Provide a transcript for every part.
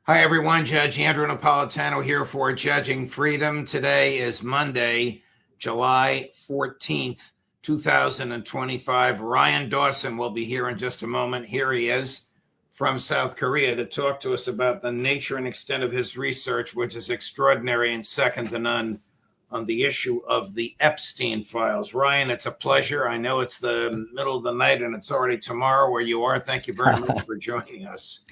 Hi, everyone. Judge Andrew Napolitano here for Judging Freedom. Today is Monday, July 14th, 2025. Ryan Dawson will be here in just a moment. Here he is from South Korea to talk to us about the nature and extent of his research, which is extraordinary and second to none on the issue of the Epstein files. Ryan, it's a pleasure. I know it's the middle of the night and it's already tomorrow where you are. Thank you very much for joining us.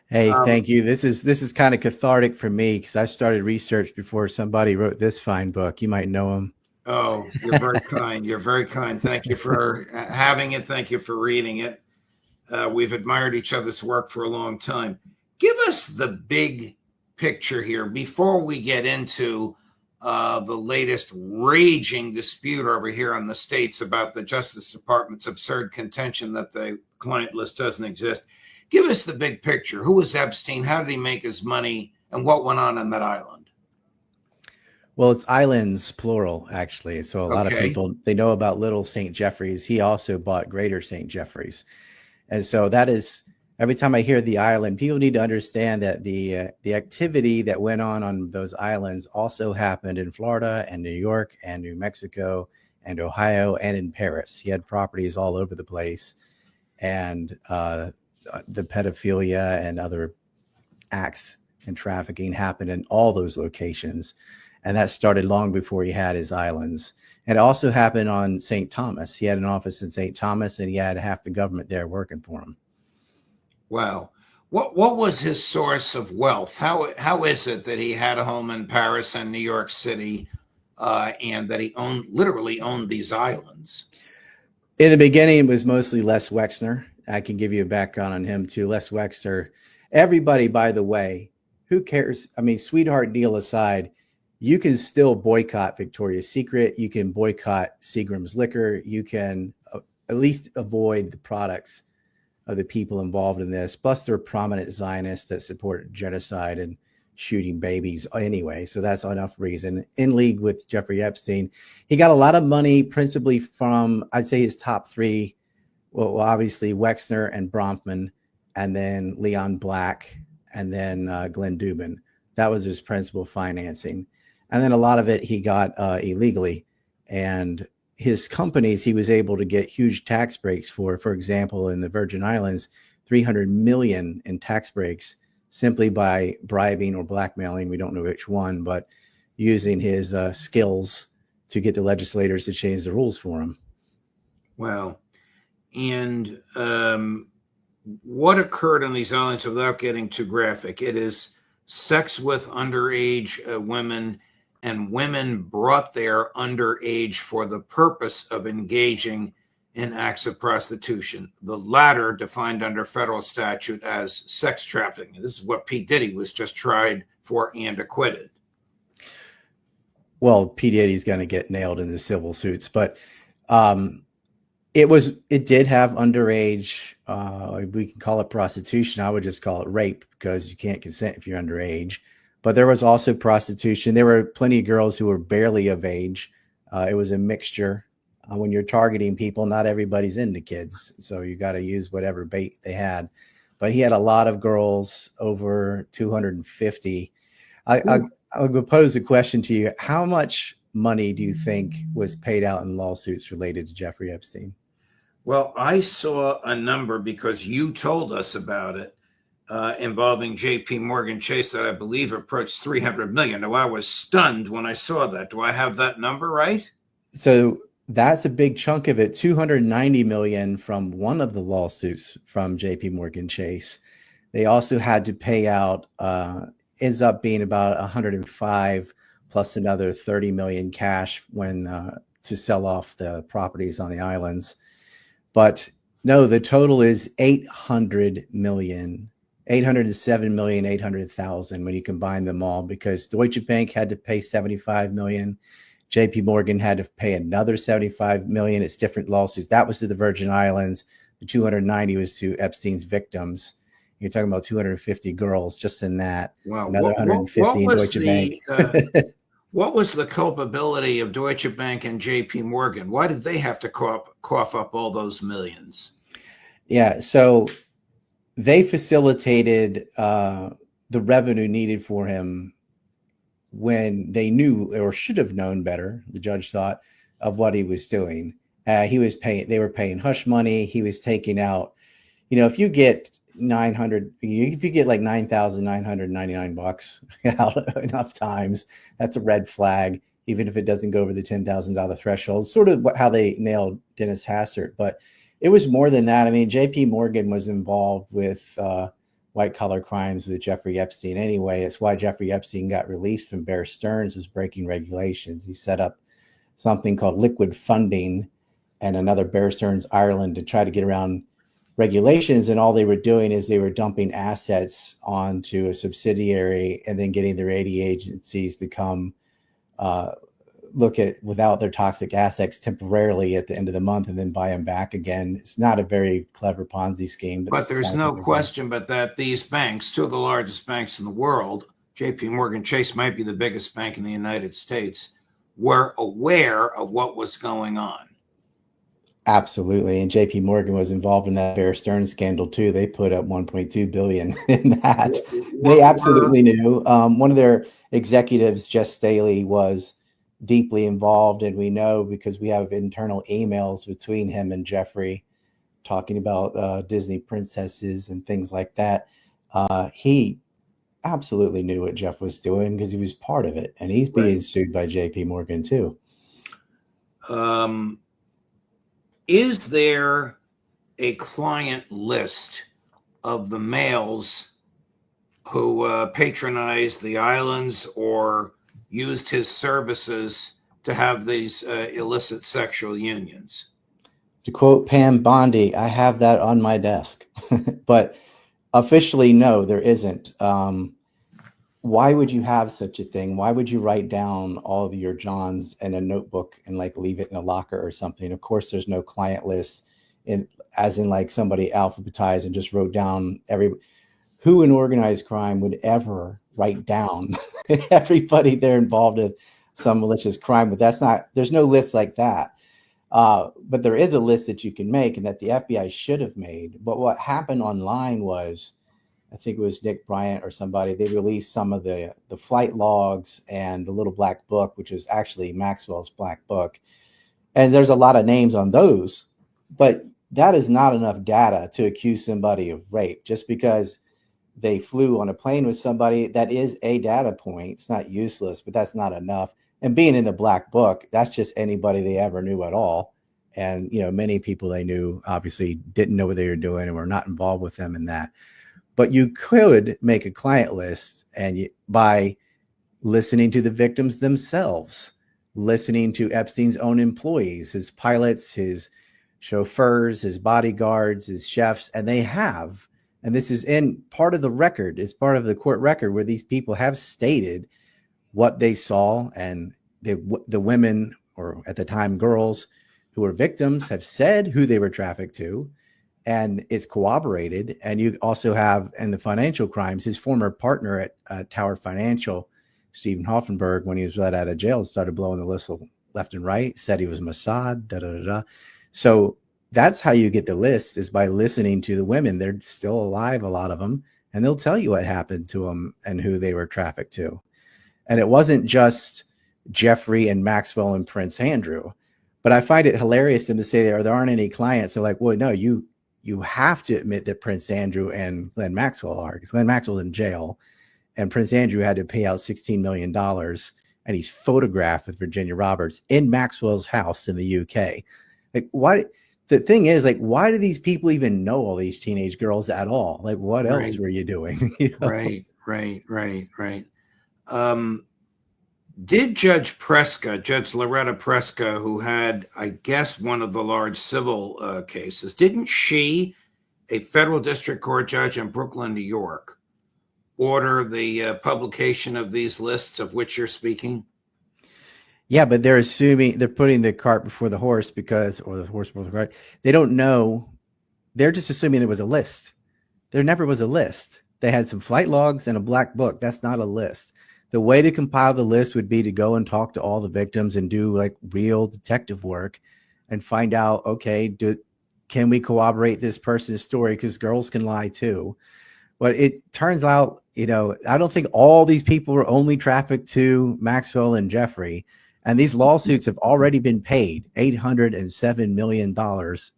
Hey, Um, thank you. This is kind of cathartic for me because I started research before somebody wrote this fine book. You might know him. Oh, you're very kind. You're very kind. Thank you for having it. Thank you for reading it. We've admired each other's work for a long time. Give us the big picture here before we get into the latest raging dispute over here in the States about the Justice Department's absurd contention that the client list doesn't exist. Give us the big picture. Who was Epstein? How did he make his money? And what went on that island? Well, it's islands, plural, actually. So a lot of Okay. people, they know about Little St. Jeffreys. He also bought Greater St. Jeffreys. And so that is, every time I hear the island, people need to understand that the activity that went on those islands also happened in Florida and New York and New Mexico and Ohio and in Paris. He had properties all over the place. And the pedophilia and other acts and trafficking happened in all those locations. And that started long before he had his islands. And it also happened on St. Thomas. He had an office in St. Thomas and he had half the government there working for him. Wow. What was his source of wealth? How is it that he had a home in Paris and New York City, and that he literally owned these islands? In the beginning, it was mostly Les Wexner. I can give you a background on him too. Les Wexner. Everybody, by the way, who cares? I mean, sweetheart deal aside, you can still boycott Victoria's Secret. You can boycott Seagram's Liquor. You can at least avoid the products of the people involved in this. Plus, they're prominent Zionists that support genocide and shooting babies anyway. So that's enough reason. In league with Jeffrey Epstein. He got a lot of money principally from, I'd say, his top three. Well, obviously Wexner and Bronfman, and then Leon Black, and then Glenn Dubin. That was his principal financing. And then a lot of it he got illegally. And his companies, he was able to get huge tax breaks for example, in the Virgin Islands, 300 million in tax breaks simply by bribing or blackmailing. We don't know which one, but using his skills to get the legislators to change the rules for him. Wow. And what occurred on these islands, without getting too graphic? It is sex with underage women, and women brought there underage for the purpose of engaging in acts of prostitution. The latter defined under federal statute as sex trafficking. This is what Pete Diddy was just tried for and acquitted. Well, P. Diddy's going to get nailed in the civil suits, but it did have underage. We can call it prostitution. I would just call it rape because you can't consent if you're underage. But there was also prostitution. There were plenty of girls who were barely of age. It was a mixture. When you're targeting people, not everybody's into kids, so you got to use whatever bait they had. But he had a lot of girls, over 250. I would pose a question to you. How much money do you think was paid out in lawsuits related to Jeffrey Epstein? Well, I saw a number because you told us about it, involving J.P. Morgan Chase, that I believe approached 300 million. Now, I was stunned when I saw that. Do I have that number right? So that's a big chunk of it. 290 million from one of the lawsuits from J.P. Morgan Chase. They also had to pay out, ends up being about 105 plus another 30 million cash when to sell off the properties on the islands. But no, the total is 800 million, 807,800,000 when you combine them all, because Deutsche Bank had to pay 75 million. JP Morgan had to pay another 75 million. It's different lawsuits. That was to the Virgin Islands. The 290 was to Epstein's victims. You're talking about 250 girls just in that. Wow. Another What, 150 in Deutsche Bank. what was the culpability of Deutsche Bank and J.P. Morgan? Why did they have to cough up all those millions? Yeah, so they facilitated the revenue needed for him when they knew or should have known better, the judge thought, of what he was doing. They were paying hush money. He was taking out, if you get 900, if you get like $9,999 out enough times, that's a red flag, even if it doesn't go over the $10,000 threshold, sort of how they nailed Dennis Hassert. But it was more than that. I mean, JP Morgan was involved with white collar crimes with Jeffrey Epstein anyway. It's why Jeffrey Epstein got released from Bear Stearns, was breaking regulations. He set up something called liquid funding and another Bear Stearns Ireland to try to get around regulations. And all they were doing is they were dumping assets onto a subsidiary and then getting the rating agencies to come look at without their toxic assets temporarily at the end of the month and then buy them back again. It's not a very clever Ponzi scheme. But there's no question but that these banks, two of the largest banks in the world, JP Morgan Chase might be the biggest bank in the United States, were aware of what was going on. Absolutely. And JP Morgan was involved in that Bear Stearns scandal too. They put up 1.2 billion in that. They absolutely knew. One of their executives, Jess Staley, was deeply involved, and we know because we have internal emails between him and Jeffrey talking about Disney princesses and things like that. He absolutely knew what Jeff was doing because he was part of it, and he's being sued by JP Morgan too. Is there a client list of the males who patronized the islands or used his services to have these illicit sexual unions? To quote Pam Bondi, I have that on my desk, but officially, no, there isn't. Why would you have such a thing? Why would you write down all of your Johns in a notebook and like leave it in a locker or something? Of course, there's no client list as in like somebody alphabetized and just wrote down who in organized crime would ever write down everybody they're involved in some malicious crime. But there's no list like that. But there is a list that you can make and that the FBI should have made. But what happened online was, I think it was Nick Bryant or somebody, they released some of the flight logs and the little black book, which is actually Maxwell's black book. And there's a lot of names on those, but that is not enough data to accuse somebody of rape. Just because they flew on a plane with somebody, that is a data point. It's not useless, but that's not enough. And being in the black book, that's just anybody they ever knew at all. And, many people they knew obviously didn't know what they were doing and were not involved with them in that. But you could make a client list by listening to the victims themselves, listening to Epstein's own employees, his pilots, his chauffeurs, his bodyguards, his chefs, and they have. And this is in part of the record, it's part of the court record where these people have stated what they saw, and the women, or at the time girls, who were victims have said who they were trafficked to. And it's corroborated. And you also have, in the financial crimes, his former partner at Tower Financial, Stephen Hoffenberg, when he was let out of jail, started blowing the whistle left and right, said he was Mossad, da-da-da-da. So that's how you get the list, is by listening to the women. They're still alive, a lot of them, and they'll tell you what happened to them and who they were trafficked to. And it wasn't just Jeffrey and Maxwell and Prince Andrew. But I find it hilarious them to say there aren't any clients. They're like, well, no, you have to admit that Prince Andrew and Glenn Maxwell are, because Glenn Maxwell's in jail and Prince Andrew had to pay out $16 million, and he's photographed with Virginia Roberts in Maxwell's house in the UK. Like, why? The thing is, like, why do these people even know all these teenage girls at all? Like, what else were you doing? Right. Did Judge Loretta Preska, who had, I guess, one of the large civil cases, didn't she, a federal district court judge in Brooklyn, New York, order the publication of these lists of which you're speaking? Yeah, but they're putting the cart before the horse or the horse before the cart. They don't know. They're just assuming there was a list. There never was a list. They had some flight logs and a black book. That's not a list. The way to compile the list would be to go and talk to all the victims and do like real detective work and find out, okay, can we corroborate this person's story? Because girls can lie too. But it turns out, I don't think all these people were only trafficked to Maxwell and Jeffrey. And these lawsuits have already been paid $807 million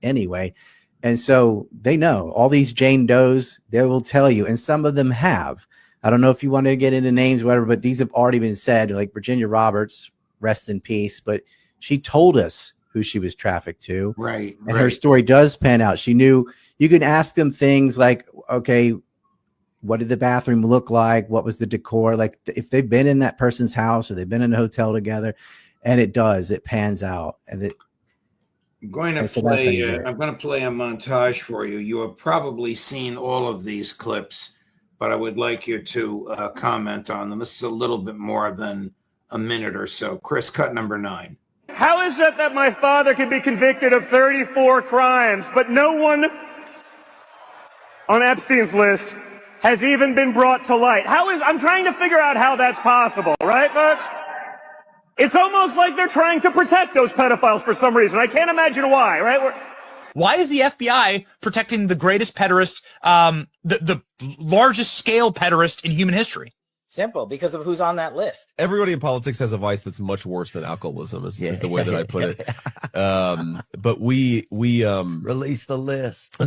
anyway. And so they know all these Jane Does, they will tell you, and some of them have. I don't know if you want to get into names, whatever, but these have already been said, like Virginia Roberts, rest in peace. But she told us who she was trafficked to. Right. And her story does pan out. She knew. You can ask them things like, okay, what did the bathroom look like? What was the decor? Like if they've been in that person's house or they've been in a hotel together, and it pans out. And I'm going to play a montage for you. You have probably seen all of these clips, but I would like you to comment on them. This is a little bit more than a minute or so. Chris, cut number 9. How is it that my father can be convicted of 34 crimes, but no one on Epstein's list has even been brought to light? I'm trying to figure out how that's possible, right, folks? It's almost like they're trying to protect those pedophiles for some reason. I can't imagine why, right? Why is the FBI protecting the greatest pederast, the largest scale pederast in human history? Simple, because of who's on that list. Everybody in politics has a vice that's much worse than alcoholism is the way that I put it. But we release the list.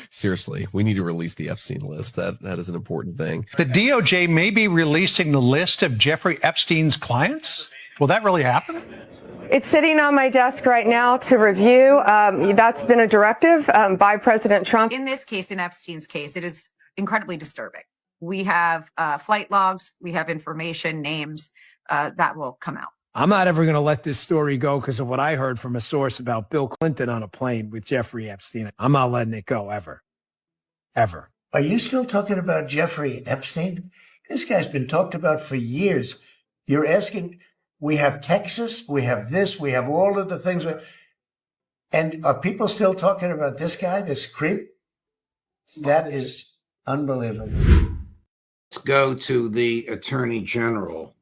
Seriously, we need to release the Epstein list. That is an important thing. The DOJ may be releasing the list of Jeffrey Epstein's clients. Will that really happen? It's sitting on my desk right now to review. That's been a directive by President Trump. In this case, in Epstein's case, it is incredibly disturbing. We have flight logs, we have information, names that will come out. I'm not ever going to let this story go because of what I heard from a source about Bill Clinton on a plane with Jeffrey Epstein. I'm not letting it go ever. Ever. Are you still talking about Jeffrey Epstein? This guy's been talked about for years. You're asking, we have Texas, we have this, we have all of the things. And are people still talking about this guy, this creep? That is unbelievable. Let's go to the Attorney General.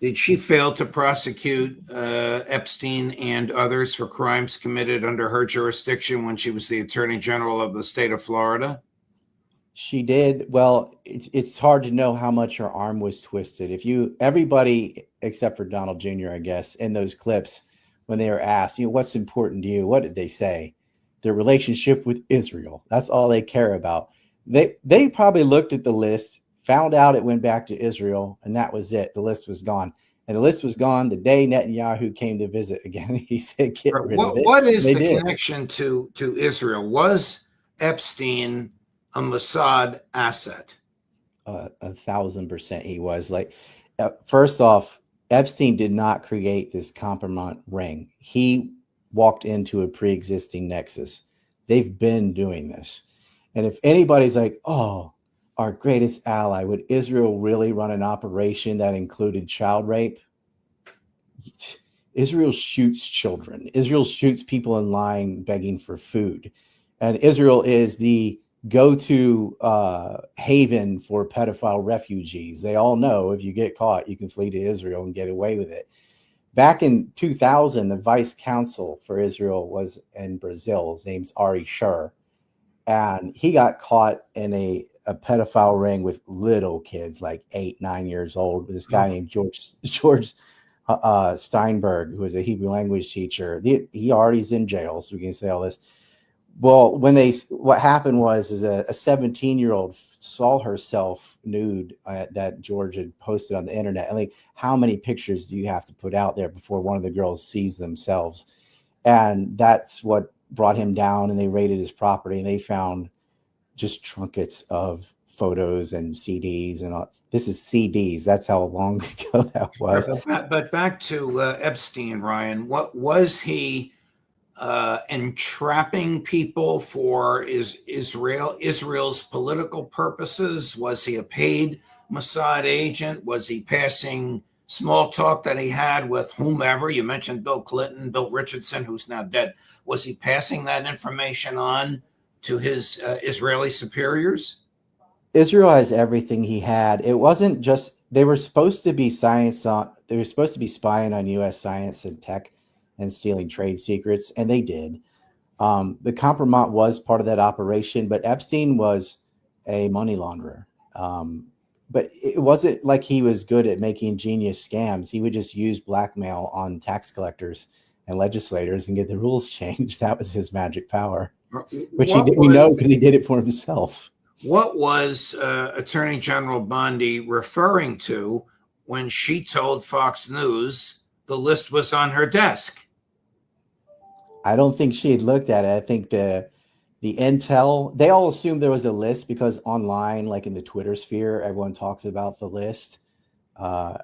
Did she fail to prosecute Epstein and others for crimes committed under her jurisdiction when she was the Attorney General of the state of Florida? She did. Well, it's hard to know how much her arm was twisted. Everybody except for Donald Jr., I guess, in those clips, when they were asked, what's important to you? What did they say? Their relationship with Israel. That's all they care about. They probably looked at the list, found out it went back to Israel, and that was it. The list was gone. And the list was gone the day Netanyahu came to visit again. He said, get rid of it. What is the connection to Israel? Was Epstein a Mossad asset? 1,000% he was. First off, Epstein did not create this compromise ring. He walked into a pre-existing nexus. They've been doing this. And if anybody's like, oh, our greatest ally, would Israel really run an operation that included child rape? Israel shoots children. Israel shoots people in line begging for food. And Israel is the go-to haven for pedophile refugees. They all know if you get caught, you can flee to Israel and get away with it. Back in 2000, the vice counsel for Israel was in Brazil. His name's Ari Shur. And he got caught in a pedophile ring with little kids, like 8, 9 years old, with this guy named George Steinberg, who was a Hebrew language teacher. He already's in jail, so we can say all this. Well, what happened was a 17-year-old saw herself nude that George had posted on the internet. And how many pictures do you have to put out there before one of the girls sees themselves? And that's what brought him down, and they raided his property, and they found just trunkets of photos and CDs and all. This is CDs. That's how long ago that was. But back to Epstein, Ryan. What was he entrapping people for? Israel's political purposes? Was he a paid Mossad agent? Was he passing small talk that he had with whomever? You mentioned Bill Clinton, Bill Richardson, who's now dead. Was he passing that information on to his Israeli superiors? Israel has everything he had. It wasn't just, they were supposed to be spying on U.S. science and tech and stealing trade secrets, and they did. The compromat was part of that operation, but Epstein was a money launderer. But it wasn't like he was good at making genius scams. He would just use blackmail on tax collectors and legislators and get the rules changed. That was his magic power, which we know because he did it for himself. What was Attorney General Bondi referring to when she told Fox News the list was on her desk? I don't think she had looked at it. I think the intel, they all assumed there was a list because online, like in the Twitter sphere, everyone talks about the list. I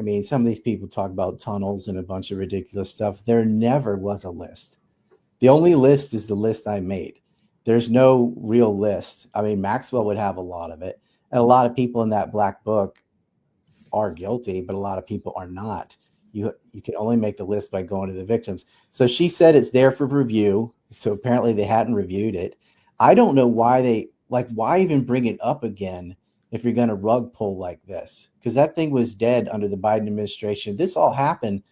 mean, some of these people talk about tunnels and a bunch of ridiculous stuff. There never was a list. The only list is the list I made. There's no real list. I mean, Maxwell would have a lot of it. And a lot of people in that black book are guilty, but a lot of people are not. You can only make the list by going to the victims. So she said it's there for review. So apparently they hadn't reviewed it. I don't know why why even bring it up again if you're going to rug pull like this? Because that thing was dead under the Biden administration. This all happened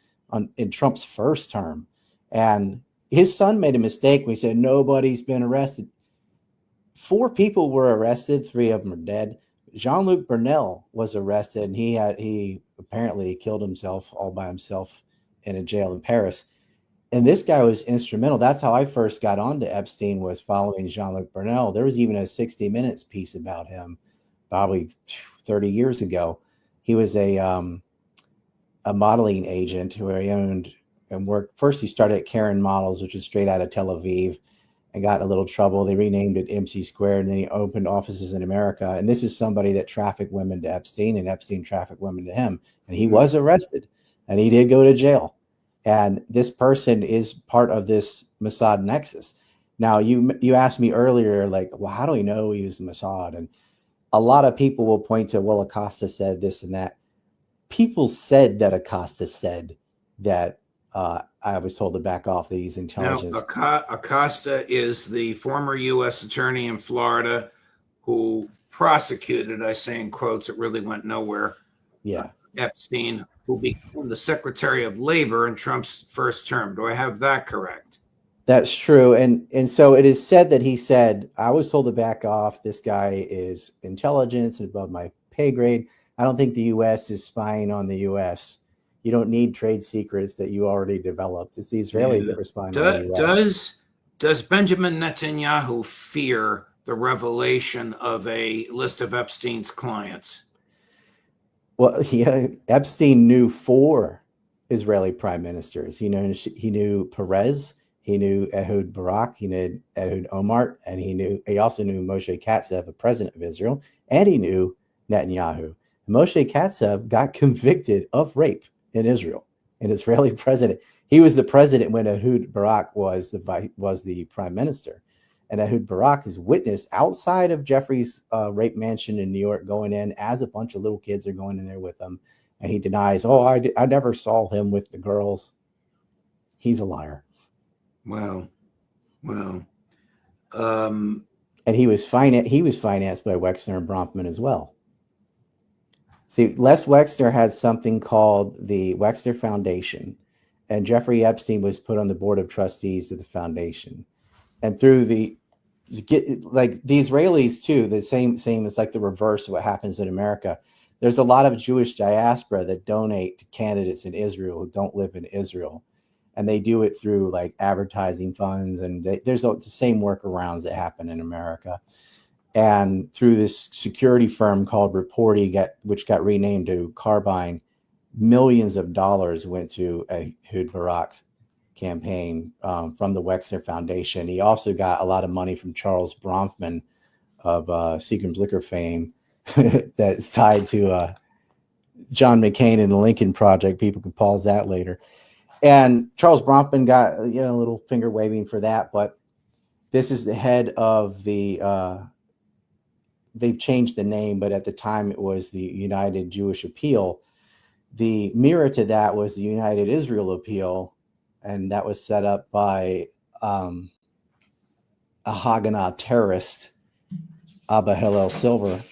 in Trump's first term. And his son made a mistake when he said nobody's been arrested. 4 people were arrested. 3 of them are dead. Jean-Luc Burnell was arrested, and he apparently killed himself all by himself in a jail in Paris. And this guy was instrumental. That's how I first got onto Epstein, was following Jean-Luc Burnell. There was even a 60 Minutes piece about him probably 30 years ago. He was a modeling agent who he owned and worked. First, he started at Karen Models, which is straight out of Tel Aviv, and got in a little trouble. They renamed it MC Square, and then he opened offices in America. And this is somebody that trafficked women to Epstein, and Epstein trafficked women to him. And he was arrested, and he did go to jail. And this person is part of this Mossad nexus. Now, you asked me earlier, like, well, how do we know he was the Mossad? And a lot of people will point to, well, Acosta said this and that. People said that Acosta said that I was told to back off, that he's intelligence. Now, Acosta is the former U.S. attorney in Florida who prosecuted, I say in quotes, it really went nowhere. Yeah. Epstein, who became the Secretary of Labor in Trump's first term. Do I have that correct? That's true. And so it is said that he said, I was told to back off. This guy is intelligence and above my pay grade. I don't think the U.S. is spying on the U.S. You don't need trade secrets that you already developed. It's the Israelis that are spying on the U.S. Does Benjamin Netanyahu fear the revelation of a list of Epstein's clients? Well, yeah, Epstein knew 4 Israeli prime ministers. He knew Perez, he knew Ehud Barak, he knew Ehud Omar, and he also knew Moshe Katsav, the president of Israel, and he knew Netanyahu. Moshe Katsav got convicted of rape in Israel, an Israeli president. He was the president when Ehud Barak was the prime minister. And Ehud Barak is witnessed outside of Jeffrey's rape mansion in New York, going in as a bunch of little kids are going in there with him. And he denies, I never saw him with the girls. He's a liar. Wow. And he was financed by Wexner and Bronfman as well. See, Les Wexner had something called the Wexner Foundation, and Jeffrey Epstein was put on the board of trustees of the foundation. And through the Israelis too, the same, it's like the reverse of what happens in America. There's a lot of Jewish diaspora that donate to candidates in Israel who don't live in Israel. And they do it through like advertising funds, and there's the same workarounds that happen in America. And through this security firm called Reporty, which got renamed to Carbine, millions of dollars went to Ehud Barak's campaign from the Wexner Foundation. He also got a lot of money from Charles Bronfman of Seagram's Liquor fame that's tied to John McCain and the Lincoln Project. People can pause that later. And Charles Bronfman got a little finger waving for that. But this is the head of the they've changed the name, but at the time it was the United Jewish Appeal. The mirror to that was the United Israel Appeal, and that was set up by a Haganah terrorist, Abba Hillel Silver,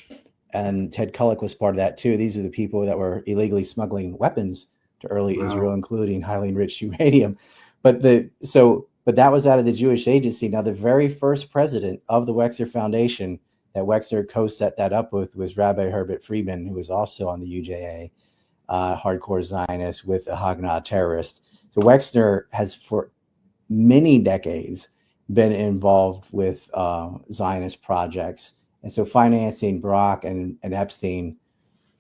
and Ted Kulik was part of that too. These are the people that were illegally smuggling weapons to early Israel, including highly enriched uranium. But so but that was out of the Jewish Agency. Now, the very first president of the Wexner Foundation that Wexner co-set that up with was Rabbi Herbert Friedman, who was also on the UJA, hardcore Zionist with a Haganah terrorist. So Wexner has for many decades been involved with Zionist projects. And so financing Barak and Epstein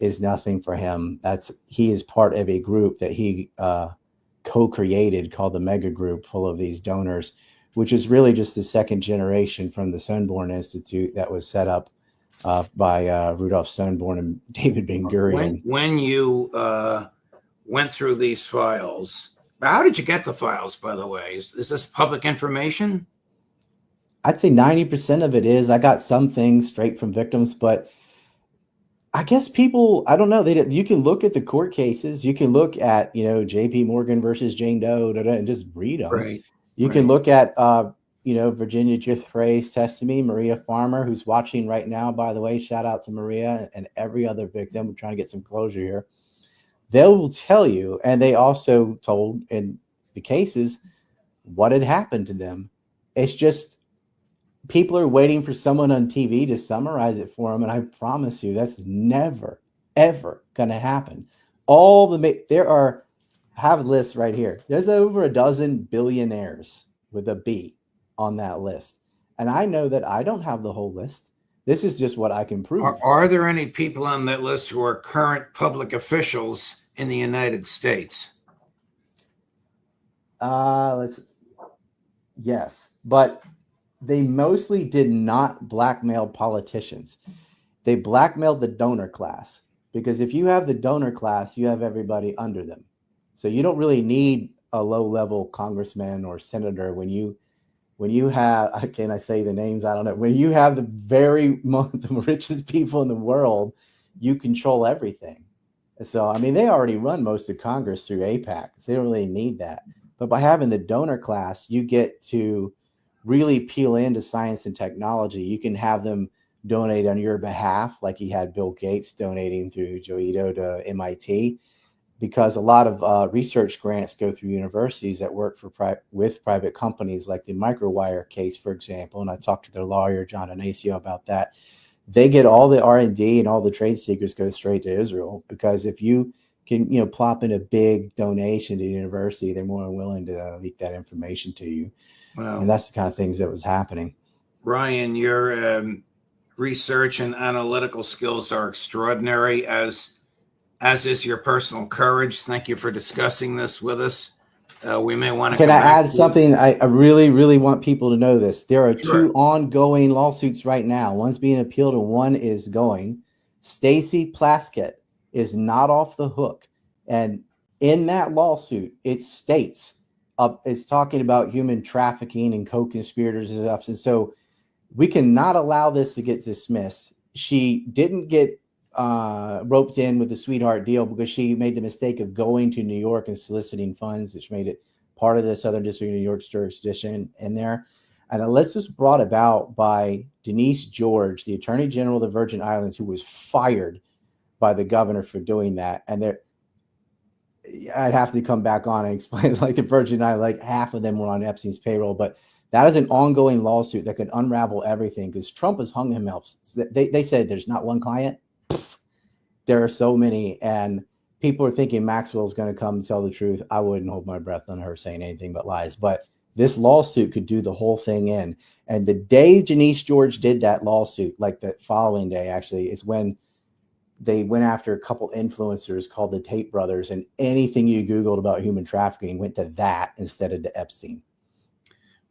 is nothing for him. He is part of a group that he co-created called the Mega Group, full of these donors, which is really just the second generation from the Sonborn Institute that was set up by Rudolf Sonborn and David Ben-Gurion. When you went through these files, how did you get the files, by the way? Is this public information? I'd say 90% of it is. I got some things straight from victims, but I guess people, I don't know. You can look at the court cases. You can look at, J.P. Morgan versus Jane Doe and just read them. Right. You can look at, Virginia Giuffre's testimony, Maria Farmer, who's watching right now, by the way. Shout out to Maria and every other victim. We're trying to get some closure here. They will tell you, and they also told in the cases what had happened to them. It's just people are waiting for someone on TV to summarize it for them, and I promise you that's never, ever going to happen. Have a list right here. There's over a dozen billionaires with a B on that list, and I know that I don't have the whole list. This is just what I can prove. Are there any people on that list who are current public officials in the United States? Yes, but they mostly did not blackmail politicians. They blackmailed the donor class, because if you have the donor class, you have everybody under them. So you don't really need a low-level congressman or senator when you have, can I say the names? I don't know. When you have the richest people in the world, you control everything. So, they already run most of Congress through AIPAC. So they don't really need that. But by having the donor class, you get to really peel into science and technology. You can have them donate on your behalf, like he had Bill Gates donating through Joedo to MIT, because a lot of research grants go through universities that work with private companies, like the Microwire case, for example. And I talked to their lawyer, John Anasio, about that. They get all the R&D and all the trade secrets go straight to Israel, because if you can, plop in a big donation to the university, they're more than willing to leak that information to you. Wow. And that's the kind of things that was happening. Ryan, your research and analytical skills are extraordinary, as is your personal courage. Thank you for discussing this with us. We may want to. Can I add something? I really, really want people to know this. There are two ongoing lawsuits right now. One's being appealed and one is going. Stacy Plaskett is not off the hook. And in that lawsuit, it states, it's talking about human trafficking and co-conspirators and stuff. And so we cannot allow this to get dismissed. She didn't get roped in with the sweetheart deal because she made the mistake of going to New York and soliciting funds, which made it part of the Southern District of New York's jurisdiction in there. And this was brought about by Denise George, the Attorney General of the Virgin Islands, who was fired by the governor for doing that. And I'd have to come back on and explain, like the Virgin Islands, like half of them were on Epstein's payroll, but that is an ongoing lawsuit that could unravel everything, because Trump has hung him up. They said there's not one client. There are so many, and people are thinking Maxwell's going to come and tell the truth. I wouldn't hold my breath on her saying anything but lies, but this lawsuit could do the whole thing in. And the day Denise George did that lawsuit, like the following day, actually, is when they went after a couple influencers called the Tate brothers, and anything you Googled about human trafficking went to that instead of to Epstein.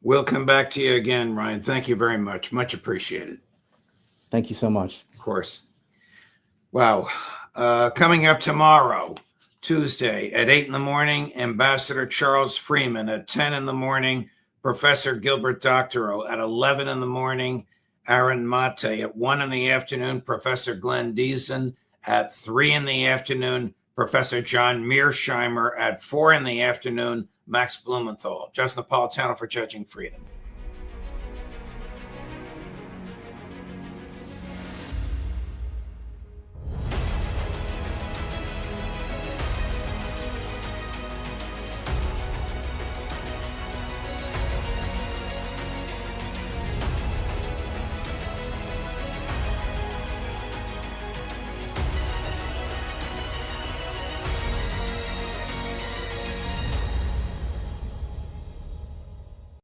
We'll come back to you again, Ryan. Thank you very much. Much appreciated. Thank you so much. Of course. Wow. Coming up tomorrow, Tuesday at 8 in the morning, Ambassador Charles Freeman. At 10 in the morning, Professor Gilbert Doctorow. At 11 in the morning, Aaron Mate. At 1 in the afternoon, Professor Glenn Deason. At 3 in the afternoon, Professor John Mearsheimer. At 4 in the afternoon, Max Blumenthal. Judge Napolitano for Judging Freedom.